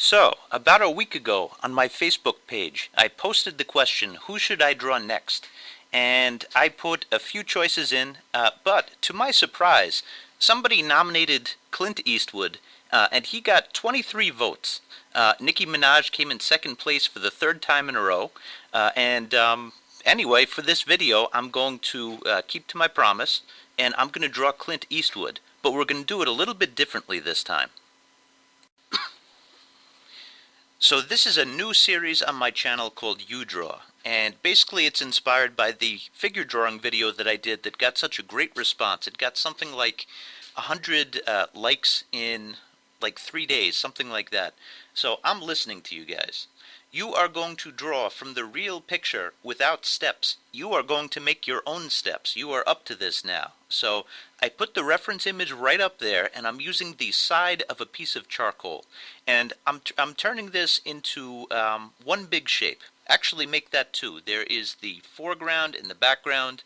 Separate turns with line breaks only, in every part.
So, about a week ago on my Facebook page, I posted the question, who should I draw next? And I put a few choices in, but to my surprise, somebody nominated Clint Eastwood, and he got 23 votes. Nicki Minaj came in second place for the third time in a row, anyway, for this video, I'm going to keep to my promise, and I'm going to draw Clint Eastwood, but we're going to do it a little bit differently this time. So this is a new series on my channel called YOUDRAW, and basically it's inspired by the figure drawing video that I did that got such a great response. It got something like 100 likes in like 3 days, something like that. So I'm listening to you guys. You are going to draw from the real picture without steps. You are going to make your own steps. You are up to this now. So I put the reference image right up there, and I'm using the side of a piece of charcoal. And I'm turning this into one big shape. Actually, make that two. There is the foreground and the background.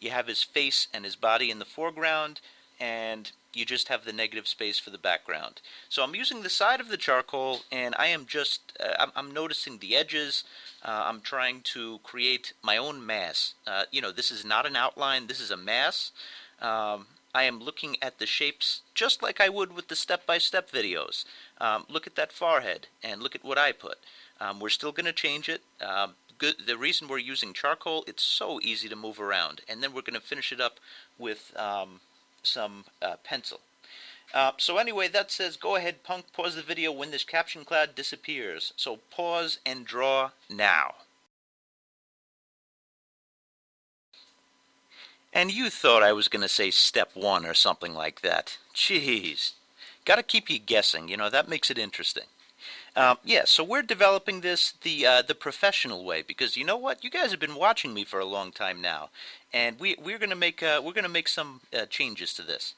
You have his face and his body in the foreground, and you just have the negative space for the background. So I'm using the side of the charcoal, and I am just, I'm noticing the edges. I'm trying to create my own mass. This is not an outline, this is a mass. I am looking at the shapes just like I would with the step-by-step videos. Look at that forehead, and look at what I put. We're still going to change it. The reason we're using charcoal, it's so easy to move around. And then we're going to finish it up with some pencil. So anyway, that says, go ahead, punk, pause the video when this caption cloud disappears. So pause and draw now. And you thought I was going to say step one or something like that. Jeez. Gotta keep you guessing, that makes it interesting. So we're developing this the professional way, because you know what? You guys have been watching me for a long time now, and we're gonna make some changes to this.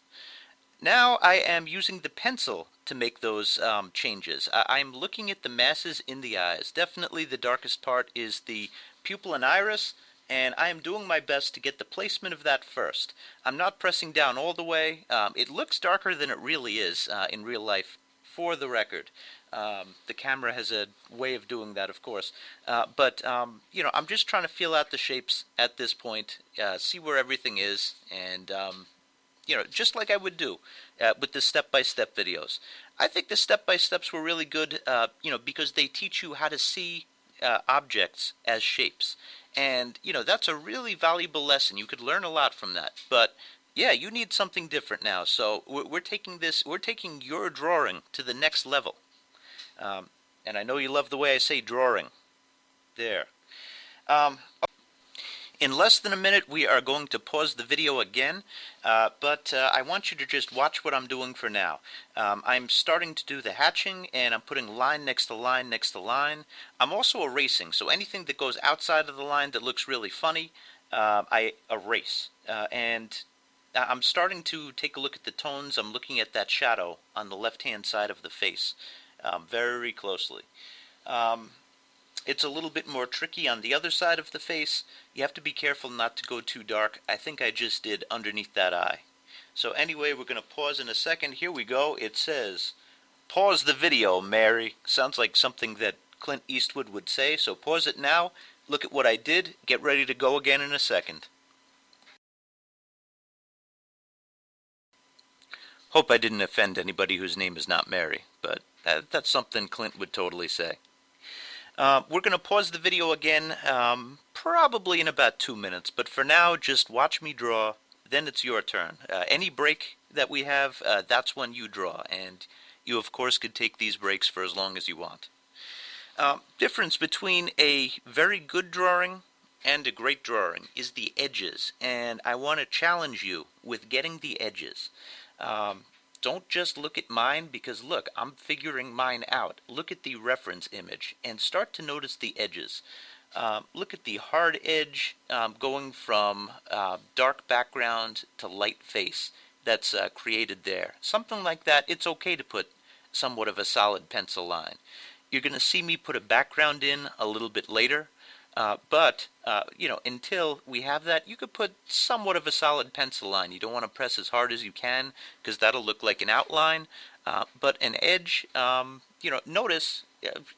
Now I am using the pencil to make those changes. I'm looking at the masses in the eyes. Definitely the darkest part is the pupil and iris, and I am doing my best to get the placement of that first. I'm not pressing down all the way. It looks darker than it really is in real life, for the record. The camera has a way of doing that, of course. I'm just trying to feel out the shapes at this point, see where everything is, and, just like I would do with the step-by-step videos. I think the step-by-steps were really good, because they teach you how to see objects as shapes. And, that's a really valuable lesson. You could learn a lot from that. But yeah, you need something different now. So we're taking your drawing to the next level. And I know you love the way I say drawing. There. In less than a minute, we are going to pause the video again, but I want you to just watch what I'm doing for now. I'm starting to do the hatching, and I'm putting line next to line next to line. I'm also erasing, so anything that goes outside of the line that looks really funny, I erase. And I'm starting to take a look at the tones. I'm looking at that shadow on the left-hand side of the face very closely. It's a little bit more tricky on the other side of the face. You have to be careful not to go too dark. I think I just did underneath that eye. So anyway, we're going to pause in a second. Here we go. It says, pause the video, Mary. Sounds like something that Clint Eastwood would say, so pause it now. Look at what I did. Get ready to go again in a second. Hope I didn't offend anybody whose name is not Mary, but that's something Clint would totally say. We're going to pause the video again, probably in about 2 minutes, but for now, just watch me draw, then it's your turn. Any break that we have, that's when you draw, and you, of course, could take these breaks for as long as you want. Difference between a very good drawing and a great drawing is the edges, and I want to challenge you with getting the edges. Don't just look at mine, because look, I'm figuring mine out. Look at the reference image and start to notice the edges. Look at the hard edge going from dark background to light face that's created there. Something like that. It's okay to put somewhat of a solid pencil line. You're going to see me put a background in a little bit later. Until we have that, you could put somewhat of a solid pencil line. You don't want to press as hard as you can, because that'll look like an outline. But an edge, notice,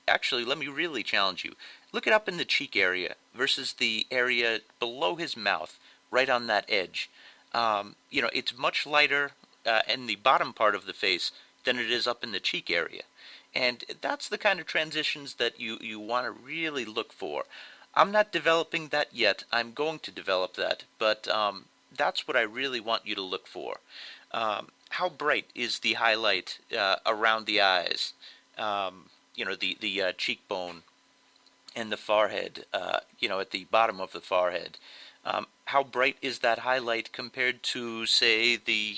actually, let me really challenge you. Look it up in the cheek area versus the area below his mouth, right on that edge. It's much lighter in the bottom part of the face than it is up in the cheek area. And that's the kind of transitions that you want to really look for. I'm not developing that yet. I'm going to develop that, but that's what I really want you to look for. How bright is the highlight around the eyes? The cheekbone and the forehead, at the bottom of the forehead. How bright is that highlight compared to, say, the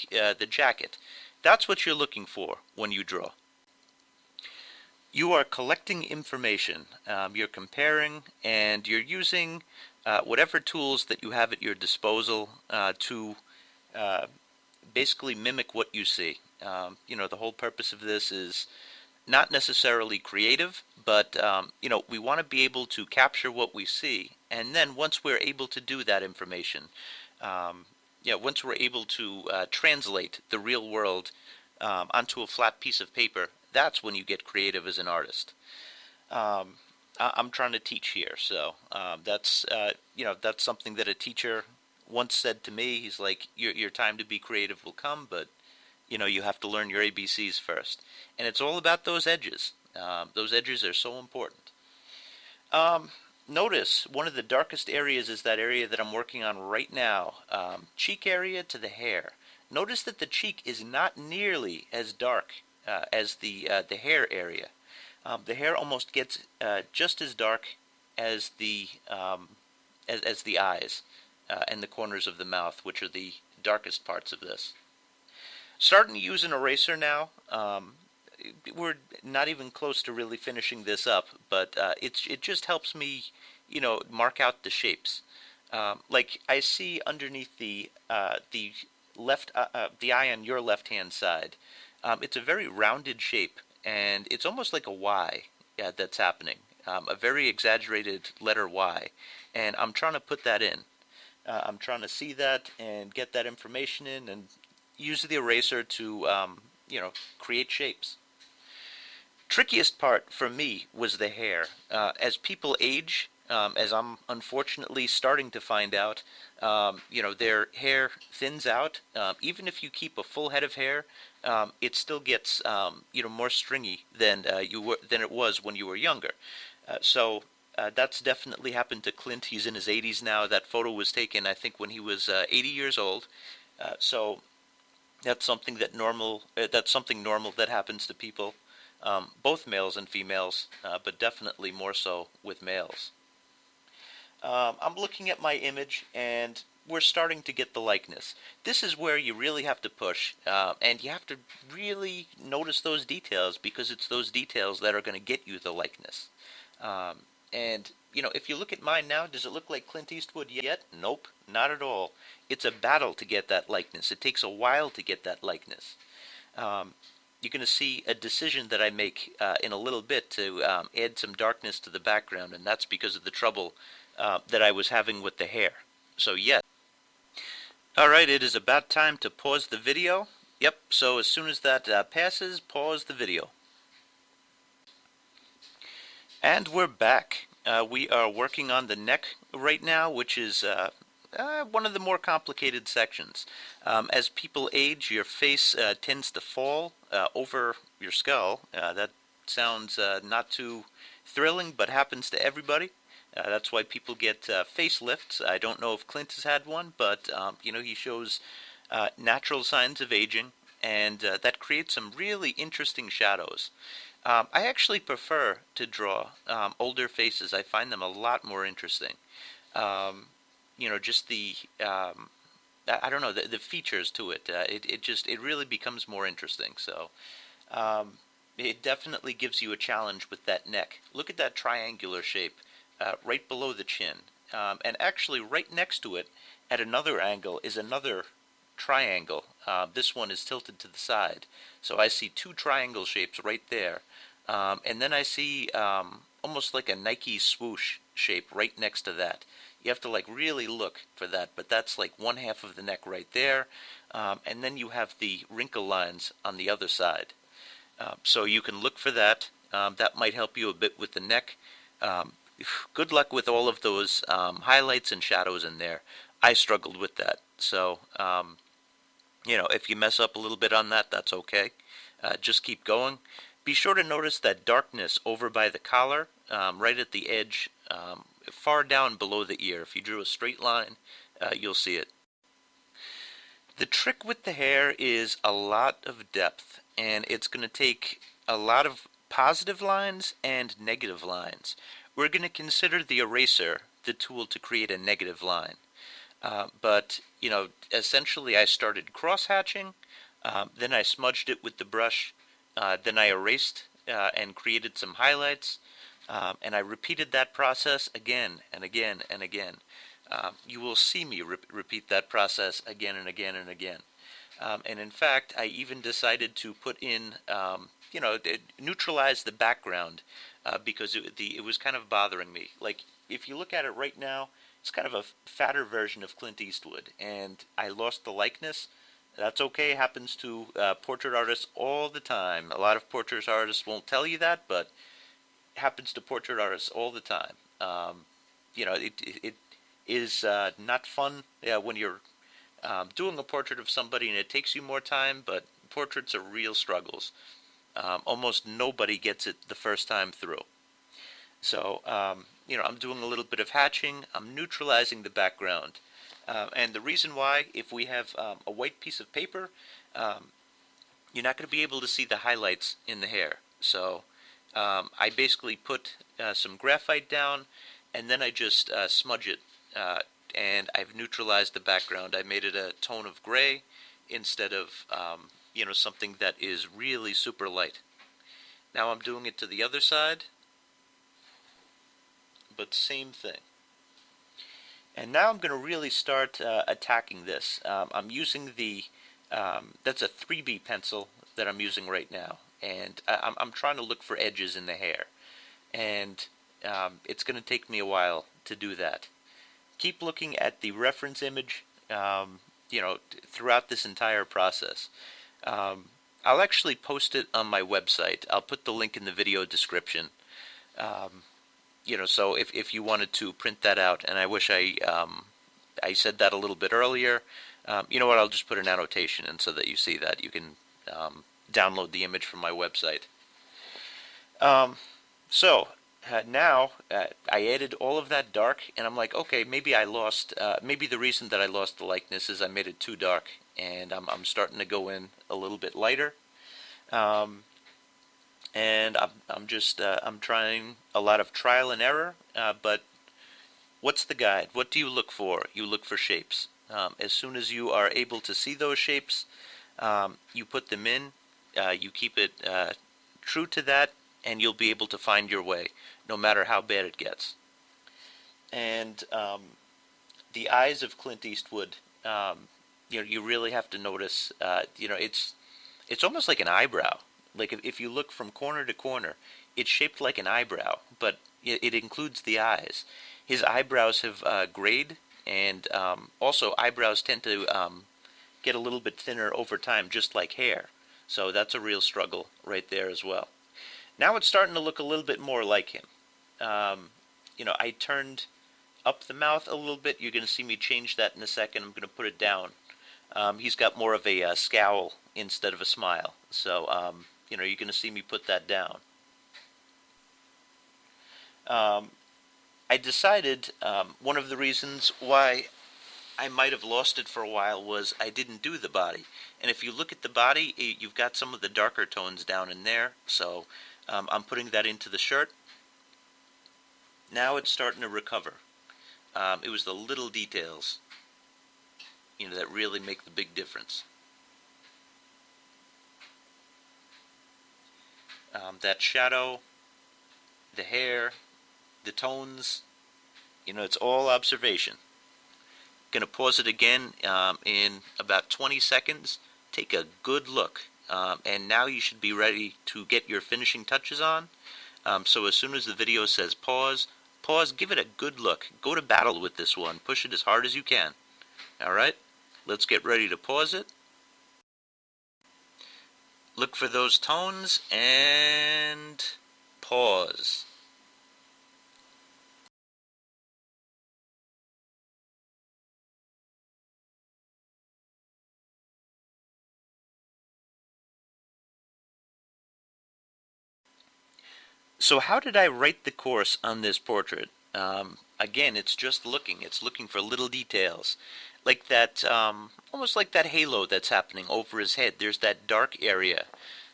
jacket? That's what you're looking for when you draw. You are collecting information. You're comparing, and you're using whatever tools that you have at your disposal to basically mimic what you see. The whole purpose of this is not necessarily creative, but we want to be able to capture what we see, and then once we're able to do that information, once we're able to translate the real world onto a flat piece of paper, that's when you get creative as an artist. I'm trying to teach here, so that's something that a teacher once said to me. He's like, your time to be creative will come, but you have to learn your ABCs first. And it's all about those edges. Those edges are so important. Notice one of the darkest areas is that area that I'm working on right now. Cheek area to the hair. Notice that the cheek is not nearly as dark as the hair area. The hair almost gets just as dark as the eyes and the corners of the mouth, which are the darkest parts of this. Starting to use an eraser now. We're not even close to really finishing this up, but it just helps me, mark out the shapes. Like I see underneath the eye on your left hand side. It's a very rounded shape, and it's almost like a Y that's happening. A very exaggerated letter Y, and I'm trying to put that in. I'm trying to see that and get that information in, and use the eraser to, create shapes. Trickiest part for me was the hair. As people age, as I'm unfortunately starting to find out, their hair thins out. Even if you keep a full head of hair, it still gets, more stringy than it was when you were younger. So that's definitely happened to Clint. He's in his 80s now. That photo was taken, I think, when he was 80 years old. So that's something normal that happens to people, both males and females, but definitely more so with males. I'm looking at my image, and we're starting to get the likeness. This is where you really have to push, and you have to really notice those details, because it's those details that are going to get you the likeness. And if you look at mine now, does it look like Clint Eastwood yet? Nope, not at all. It's a battle to get that likeness. It takes a while to get that likeness. You're going to see a decision that I make in a little bit to add some darkness to the background, and that's because of the trouble that I was having with the hair. So yes. Alright, it is about time to pause the video. Yep, so as soon as that passes, pause the video. And we're back. We are working on the neck right now, which is one of the more complicated sections. As people age, your face tends to fall over your skull. That sounds not too thrilling, but happens to everybody. That's why people get facelifts. I don't know if Clint has had one, but he shows natural signs of aging, and that creates some really interesting shadows. I actually prefer to draw older faces. I find them a lot more interesting. Just the I don't know, the features to it. It really becomes more interesting. So it definitely gives you a challenge with that neck. Look at that triangular shape right below the chin, and actually right next to it, at another angle, is another triangle. This one is tilted to the side, so I see two triangle shapes right there, and then I see almost like a Nike swoosh shape right next to that. You have to really look for that, but that's like one half of the neck right there, and then you have the wrinkle lines on the other side. So you can look for that. That might help you a bit with the neck. Um, Good luck with all of those highlights and shadows in there. I struggled with that. So, if you mess up a little bit on that, that's okay. Just keep going. Be sure to notice that darkness over by the collar, right at the edge, far down below the ear. If you drew a straight line, you'll see it. The trick with the hair is a lot of depth, and it's going to take a lot of positive lines and negative lines. We're going to consider the eraser the tool to create a negative line. But essentially I started cross-hatching, then I smudged it with the brush, then I erased and created some highlights, and I repeated that process again and again and again. You will see me repeat that process again and again and again. And in fact, I even decided to put in, neutralize the background because it was kind of bothering me. Like, if you look at it right now, it's kind of a fatter version of Clint Eastwood, and I lost the likeness. That's okay, happens to portrait artists all the time. A lot of portrait artists won't tell you that, but it happens to portrait artists all the time. It is not fun when you're doing a portrait of somebody and it takes you more time, but portraits are real struggles. Almost nobody gets it the first time through. So, I'm doing a little bit of hatching. I'm neutralizing the background. And the reason why, if we have a white piece of paper, you're not going to be able to see the highlights in the hair. So I basically put some graphite down, and then I just smudge it. And I've neutralized the background. I made it a tone of gray instead of, something that is really super light. Now I'm doing it to the other side, but same thing. And now I'm going to really start attacking this. I'm using that's a 3B pencil that I'm using right now. And I'm trying to look for edges in the hair. And it's going to take me a while to do that. Keep looking at the reference image, throughout this entire process. I'll actually post it on my website. I'll put the link in the video description. So if you wanted to print that out, and I wish I said that a little bit earlier, you know what, I'll just put an annotation in so that you see that. You can download the image from my website. Now I added all of that dark, and I'm like, okay, maybe the reason that I lost the likeness is I made it too dark, and I'm starting to go in a little bit lighter. And I'm trying a lot of trial and error, but what's the guide? What do you look for? You look for shapes. As soon as you are able to see those shapes, you put them in, you keep it true to that, and you'll be able to find your way, no matter how bad it gets. And the eyes of Clint Eastwood, you really have to notice, it's almost like an eyebrow. Like if you look from corner to corner, it's shaped like an eyebrow, but it includes the eyes. His eyebrows have grayed, and also eyebrows tend to get a little bit thinner over time, just like hair. So that's a real struggle right there as well. Now it's starting to look a little bit more like him. I turned up the mouth a little bit. You're going to see me change that in a second. I'm going to put it down. He's got more of a scowl instead of a smile. So, you're going to see me put that down. I decided one of the reasons why I might have lost it for a while was I didn't do the body. And if you look at the body, you've got some of the darker tones down in there. So I'm putting that into the shirt. Now it's starting to recover. It was the little details, that really make the big difference. That shadow, the hair, the tones, it's all observation. Going to pause it again in about 20 seconds. Take a good look. And now you should be ready to get your finishing touches on. So as soon as the video says pause, give it a good look. Go to battle with this one. Push it as hard as you can. Alright? Let's get ready to pause it. Look for those tones and pause. So how did I write the course on this portrait? Again, it's just looking. It's looking for little details. Like that, almost like that halo that's happening over his head. There's that dark area,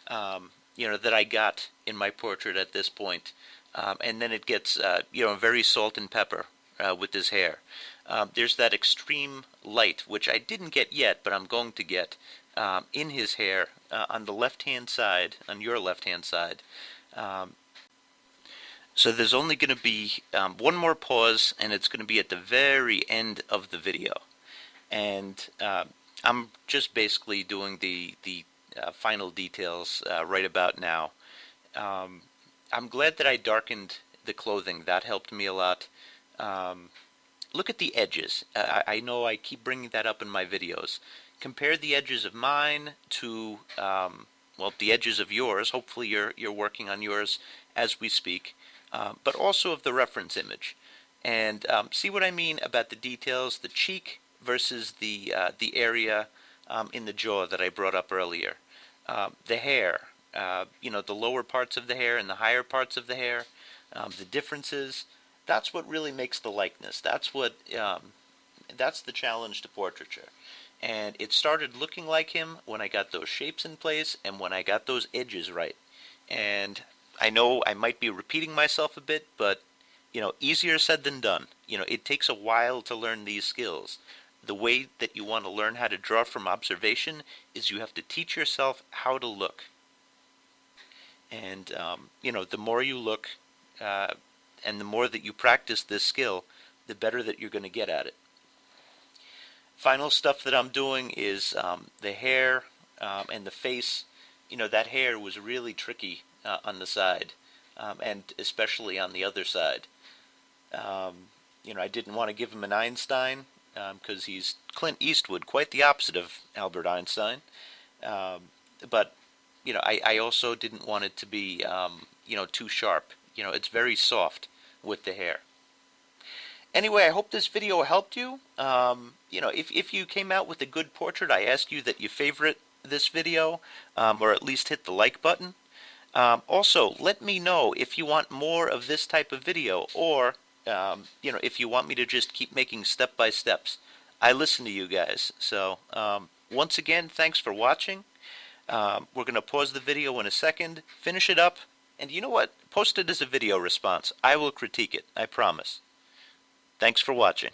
that I got in my portrait at this point. And then it gets, very salt and pepper with his hair. There's that extreme light, which I didn't get yet, but I'm going to get in his hair on the left-hand side, on your left-hand side. So there's only going to be one more pause, and it's going to be at the very end of the video. And I'm just basically doing the final details right about now. I'm glad that I darkened the clothing. That helped me a lot. Look at the edges. I know I keep bringing that up in my videos. Compare the edges of mine to, the edges of yours. Hopefully you're working on yours as we speak. But also of the reference image. And see what I mean about the details, the cheek versus the area in the jaw that I brought up earlier. The hair, the lower parts of the hair and the higher parts of the hair, the differences. That's what really makes the likeness. That's the challenge to portraiture. And it started looking like him when I got those shapes in place and when I got those edges right. And I know I might be repeating myself a bit, but, easier said than done. It takes a while to learn these skills. The way that you want to learn how to draw from observation is you have to teach yourself how to look. And, the more you look and the more that you practice this skill, the better that you're going to get at it. Final stuff that I'm doing is the hair and the face. That hair was really tricky on the side, and especially on the other side. I didn't want to give him an Einstein because he's Clint Eastwood, quite the opposite of Albert Einstein. But I also didn't want it to be too sharp. It's very soft with the hair. Anyway, I hope this video helped you. If you came out with a good portrait, I ask you that you favorite this video or at least hit the like button. Also, let me know if you want more of this type of video, or if you want me to just keep making step-by-steps. I listen to you guys. So once again, thanks for watching. We're going to pause the video in a second, finish it up, and you know what? Post it as a video response. I will critique it, I promise. Thanks for watching.